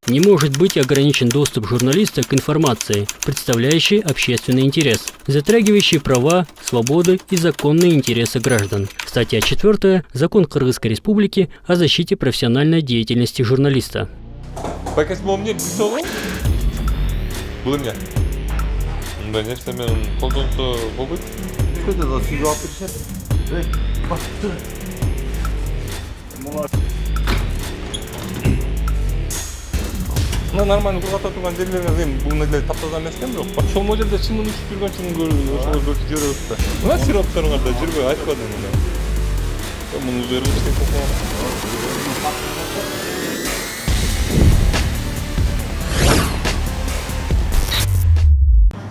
Не может быть ограничен доступ журналиста к информации, представляющей общественный интерес, затрагивающей права, свободы и законные интересы граждан. Статья 4. Закон Кыргызской Республики о защите профессиональной деятельности журналиста. Нормально кургата турган жерлеринде эми бул эле таптаза эмес экен, бирок ошол жерде чымын учуп жүргөн чымын ошол жүрөбүз да. Мына сиропторуңар да жүрбөй айтпадым мына. Муну жерге иштеп койгон.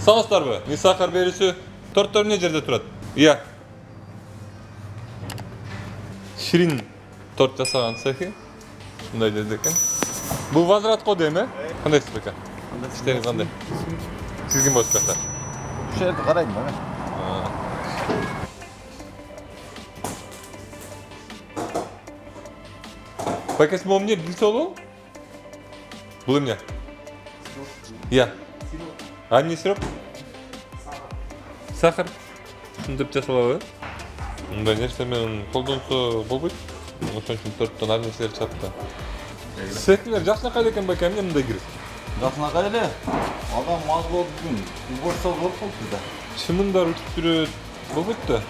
Сагыздарбы? Мисахар берүүсү торттор эмне жерде турат? Ыя. Ширин торт жасаган цехи. Мындай жерде экен. Бұл возврат коду эми? Кандай бека? Иштери кандай? Сиз ким болуп жатат? Ушул жерде карайм да мен. Бакес бул эмне билсе болобу? Бул эмне? Ия. А эмне сироп? Сахар. Ушинтип жасалабы? Мындай нерсе менен колдонсо болбойт. Ошон үчүн торттон ар нерселер чыгат да. Сехлер жакшынакай экен баке, эмне мындай кирип? Жакшынакай эле. Адам маз болуп бүгүн. Уборса болуп калды да. Чымындар учуп жүрөт. Болбойт да.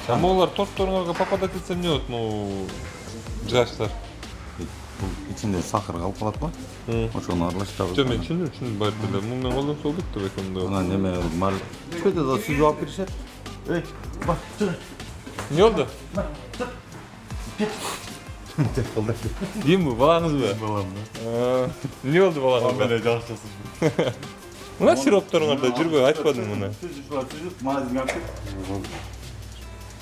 Амалар тортторуңарга попадать этсе эмне болот, могу жаштар? Бул ичинде сахар калып калат го. Ошону аралаштырабыз. Жок, мен түшүндүм, баары эле. Муну менен колдонсо болбойт да баке мындай. Ана неме мал. Чөйдө да сүзүп алып беришет. Эй, бар, чыгы. Эмне болду? Ким бу, балаңызбы? Балам да. Эмне болду балаңызга? да. Жакшы жасап. Мына сиропторуңарда жүрбөй айтпадым муну. Сүзүп, магазинге алып кет.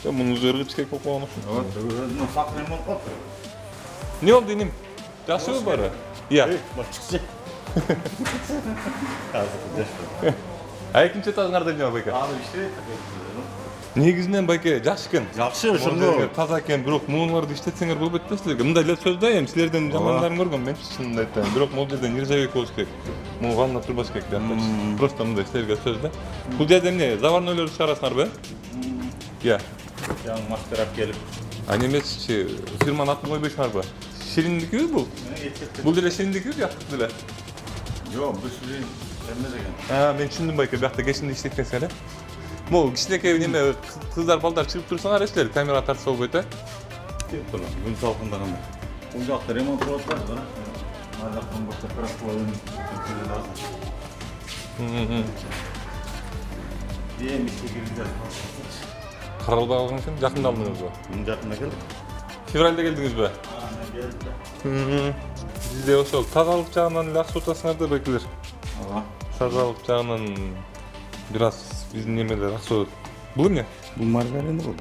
Жок, муну ыргычка коюп койгон окшойт. Вот, сахар болуп калды. Эмне болду иним? Жакшыбы баары? Ия. Бар, чыкчы. Азыр жашта. А экинчи этажыңарда эмне бар байке? Аны иштебейт. Негизинен байке жакшы экен. Жакшы, ошондо. Таза экен, бирок мунуларды иштетсеңер болбойт да силерге. Мындай эле сөз да, эми силерден жамандарын көргөм мен чынымды айтайын. Бирок могул жерде нержавейк болуш керек. Муну ванна турбаш керек деп. Просто мындай силерге сөз да. Бул жерде эмне, заварнойлорду чыгарасыңарбы? Ия. Жаңы мастер алып келип. А немесичи, фирманын атын койбойсуңарбы? Шириндикиби бул? Бул деле шириндикиби, бияктыкы деле? Жок, бул ширин эмес экен. Мен түшүндүм байке, биякта кечинде иштеткенсиңер, э? Могу кичинекей неме кыздар балдар чыгып турсаңар силер, камера тартса болбойт, э? Кеп тура, күн салкындаганда. Бул жакта ремонт кылып атпайбы, да? Ар жактан башка температура Каралбай калган экен, жакында алдыңызбы? Жакында келдик. Февралда келдиңизби? Бизде ошол тазалык жагынан эле акча утасыңар да бекилер. Тазалык жагынан бир аз биздин немелер акча. Бул эмне? Бул маргарин бул.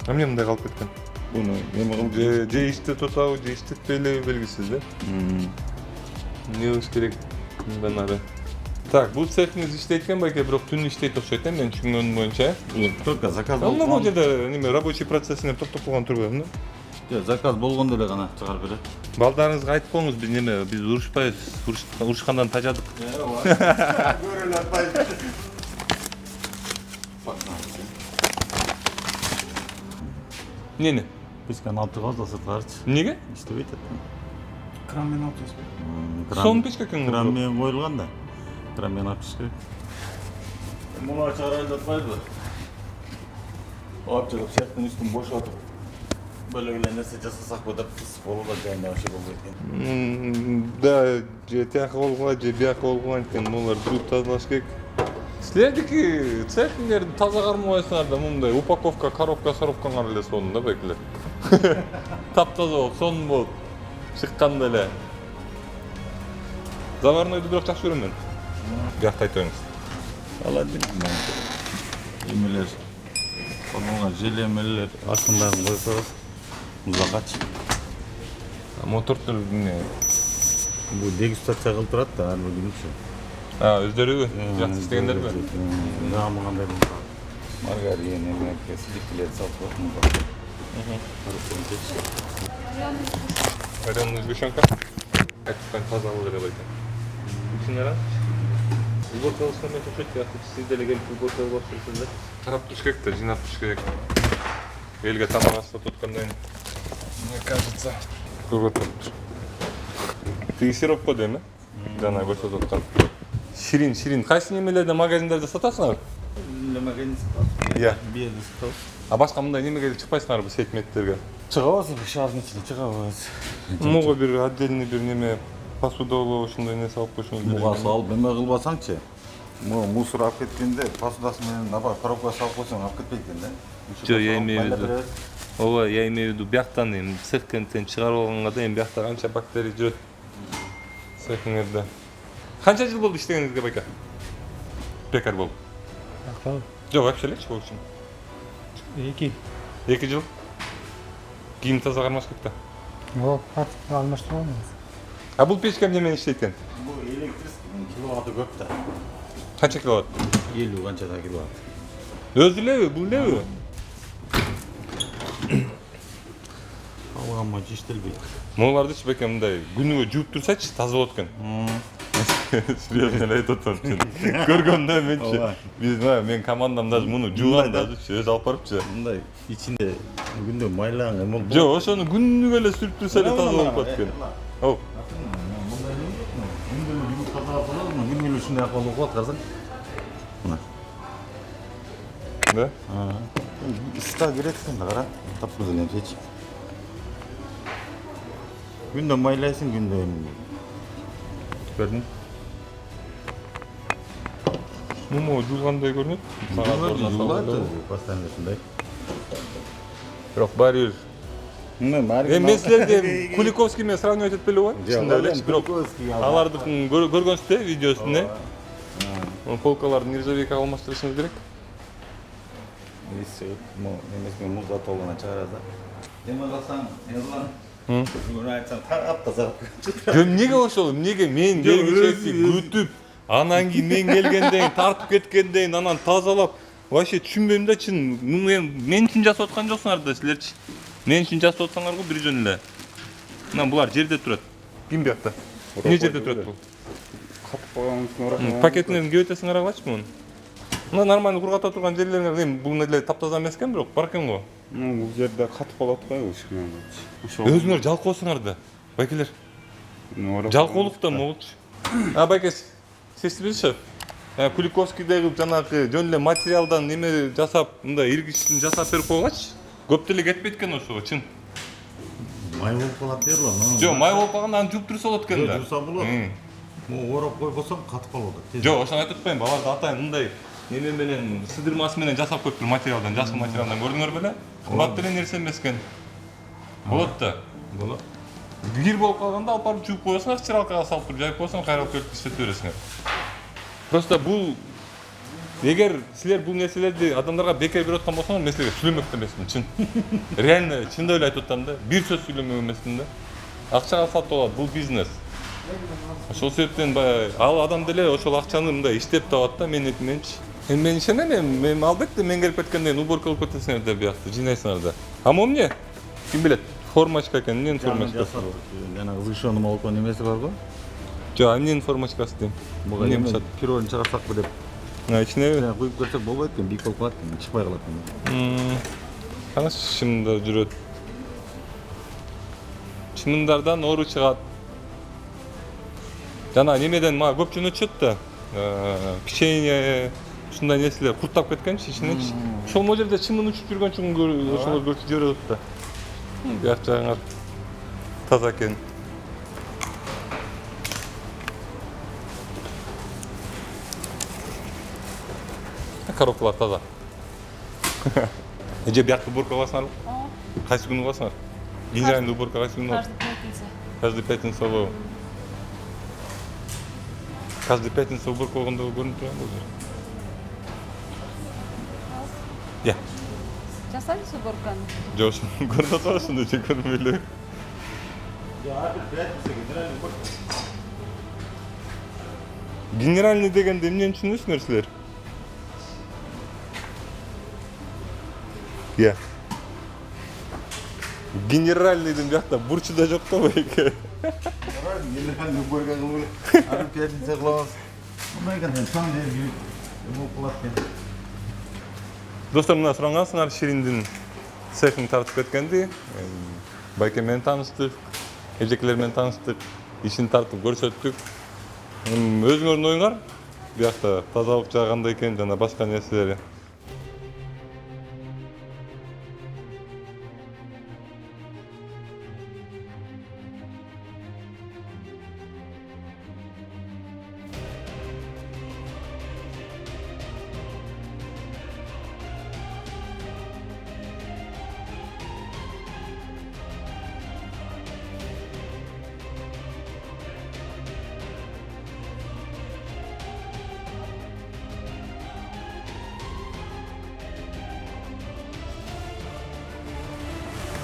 Эмне мындай калып кеткен? Буну неме кылып? Же иште тотабы, же иштетпейли белгисиз да? Эмне кылыш керек мындан ары? Так, бул цехиңиз иштейт экен байке, бирок түнү иштейт окшойт, мен түшүнгөнүм боюнча. Только заказ Эмне бул болгон. жерде неме рабочий процессине токтоп калган турбайбы, эмне? Жок, заказ болгондо эле гана чыгарып берет. Балдарыңызга айтып коюңуз, биз неме, биз урушпайбыз, урушкандан тажадык. Көрөлөр атпайбы. Эмнени? Печканы алып чыгабыз да сырткарычы. Эмнеге? İşte бит. Кран менен алып чыгасызбы? Соң печке экен. Кран менен коюлган да. Кран менен алып чыгыш керек. Муну чыгарайын деп атпайбы? Алып чыгып сектин үстүн бошотуп. Бөлөк эле нерсе жасасак деп болуп да жайында вообще болбойт экен. Да, же тияка болгула, же бияка болгула экен, булар жууп тазалаш керек. Силердики цехиңерди таза кармабайсыңар да, мындай упаковка, коробка соропкаңар эле сонун да бекилер. Таптаза болуп, сонун болуп чыкканда эле. Заварнойду бирок жакшы көрөм мен. Биякта айтыңыз. Холодильник эмелер. Колгонго желемелер астындагы койсоңуз музакач. Мотордор эмне? Бул дегустация кылып турат да, ар бир күнчө. Өздөрү жакшы иштегендерби? Намы кандай маргарин, эмне, силиктелер салып коюп. Вареная сгущенка. Как таза алып эле экен. Ичине кара. Уборка кылышкан менен окшойт, бияка сиз деле келип уборка кылып атышсыздар. Карап туруш керек да, жыйнап туруш керек. Элге тамак астап аткандан кийин. Мне кажется, көргөтөптүр. Тиги сироп го дейм, жана көрсөтүп аткан. Ширин. Кайсы немелерде магазиндерде сатасыңар? Магазин Иә. биелди сатабыз. А башка мындай немеге чыкпайсыңарбы секметтерге? Чыгабыз, шаардын ичине чыгабыз. Муга бир отдельный бир неме посуда болуп ушундай нерсе алып койсоңуз. Муга салып эме кылбасаңчы. Мусор алып кеткенде посудасы менен набар коробка салып койсоң алып кетпейт экен да. Жок, я имею в виду. Ооба, я имею в виду бияктан эми цехтен чыгарып алганга да эми биякта канча бактерия жүрөт. Цехиңерде. Канча жыл болду иштегениңизге байка? Пекарь болуп. Жок, вообще элечи в общем. 2 жыл. Кийим таза кармашкек да. О, алмаштырабыз. А бул печка эмне менен иштейт экен? Бул электрический киловатты көп да. Канча киловатт? 50 канча да киловатт. Өзү элеби, бул элеби? Алганма иштелбейт. Могуларды ич беке мындай күнүгө жууп турсачы таза болот экен. Серьезно эле айтып атам сен. Көргөм да менчи. Биз мен командам даже муну жууган да өзү алып барыпчы. Мындай ичинде күндө майлаган эме болуп. Жок, ошону күнүгө эле сүрүп турса эле таза болуп калат экен. Оп. Мындай күндө жууп таза кылып, күндө эле ушундай болуп калат казыр. Мына. Да? Иста керек экен да кара. Тапкыр эле чеч. Күндө майлайсың, күндө Көрдүң? Мумо жуулгандай көрүнөт. Постоянно ушундай. Бирок баары бир. Мен силерди Куликовский менен сравнивать этпелеби? Ушундай элечи, бирок алардыкын көргөнсүздөр видеосунда. Полкаларды нержавейкага алмаштырышыңыз керек. Эмесине муза толгона чыгарат да. Эме кылсаң, Эрлан. Бүгүн айтсаң, тарап таза. Жо эмнеге ошол? Эмнеге мен келгенчеси күтүп, анан кийин мен келгенден кийин тартып кеткенден кийин анан тазалап, вообще түшүнбөйм да чын. Мен үчүн жасап аткан жоксуңар да силерчи. Мен үчүн жасап атсаңар го бир жөн эле. Мына булар жерде турат. Ким биякта? Эмне жерде турат бул? Катып калган Пакетинен кебетесиң карагылачы муну. Мына нормально кургата турган жерлериңер эми бул эле таптаза эмес экен, бирок бар экен го. бул жерде катып калат го ушуна. Өзүңөр жалкоосуңар да. Байкелер. Жалкоолуктан болчу. А байке, сестриз шеф. Куликовскийдеги жанагы жөн эле материалдан неме жасап, мындай иргичтин жасап берип койгачы. Көп деле кетпейт экен ошого, чын. Май болуп калат Эрлан. Жок, май болуп калганда аны жууп турса болот экен да. Жууса болот. Могу ороп койбосоң катып калып атат. Жок, ошону айтып атпайм, баларды атайын мындай неме менен сыдырмасы менен жасап коюптур материалдан, жакшы материалдан көрдүңөр беле? Кымбат деле нерсе эмес экен. Болот да. Болот. Бир болуп калганда алып барып жууп коесуңар, стиралкага салып туруп жайып койсоң, кайра алып келип иштетип бересиңер. Просто бул эгер силер бул нерселерди адамдарга бекер берип аткан болсоңор, мен силерге сүйлөмөк да эмесмин, чын. Реально, чындап эле айтып атам да. Бир сөз сүйлөмөк эмесмин да. Акчага сатып алат, бул бизнес. Ошол себептен баягы ал адам деле ошол акчаны мындай иштеп табат да менчи. Эми мен ишенем, мен албетте мен келип кеткенден кийин уборка кылып кетесиңер да биякта, жыйнайсыңар да. А могу эмне? Ким билет? Формочка экен, эмненин формочкасы? Жанагы вышону молко немеси бар го? Жок, эмненин формочкасы дейм. Буга эме пирожный чыгарсакпы деп. Ичине Сен куюп көрсөк болбойт экен, бийик болуп калат экен, чыкпай калат экен. Канаш чымында жүрөт. Чымындардан оору чыгат. Жана немеден мага көп жөнөтүшөт да. Печенье, ушундай нерселер курттап кеткенчи ичиненчи. Ошол могу жерде чымын учуп жүргөн чоң ошолор көрсөтүп жиберет да. Бияк жагыңар таза экен. Коробкалар таза. Эже биякты уборка кыласыңарбы? Кайсы күнү кыласыңар? Генеральный уборка кайсы күнү? Каждый пятница болобу? Каждый пятница уборка болгондо көрүнүп турган бул жер. Я. Жасайсыз уборканы? Жок, көрүнүп атабызбы, же көрүнбөй эле. Генеральный дегенде эмнени түшүнөсүңөр силер? Я. Генеральныйдын биякта бурчу да жок да байке. Генеральный уборка кылып аны пятница кылабыз. Мындай экен таң жерге болуп калат экен. Достор, мына сураңасыңар Шириндин цехин тартып кеткенди. Байке менен тааныштык, эжекелер менен тааныштык, ишин тартып көрсөттүк. Өзүңөрдүн оюңар биякта тазалык жагы кандай экен жана башка нерселери.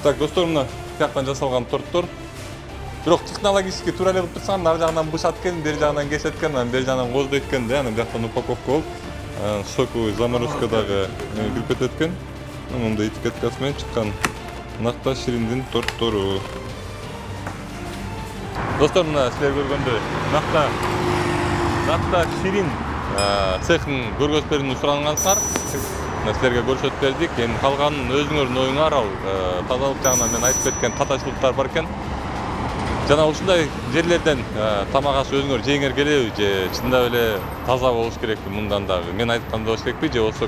Так, достор, мына тияктан жасалган торттор. Бирок технологически туура эле кылып турсаң, ар жагынан бышат экен, бери жагынан кесет экен, анан бери жагынан коздойт экен да, анан бияктан упаковка болуп, соковый заморозкадагы кирип кетет экен. Мындай этикеткасы менен чыккан. Накта Шириндин торттору. Достор, мына силер көргөндөй, накта Ширин цехин көргөзүп берүүнү сурангансыңар. Силерге көрсөтүп бердик. Эми калганын өзүңөрдүн оюңар, ал тазалык жагынан мен айтып кеткен катачылыктар бар экен. Жана ушундай жерлерден тамак аш өзүңөр жеңер келеби же чындап эле таза болуш керекпи мындан дагы? Мен айткандай болуш керекпи же болсо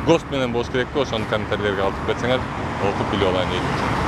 ГОСТ менен болуш керекпи? Ошону комментарийлерге калтырып кетсеңер, окуп билип алайын дейт.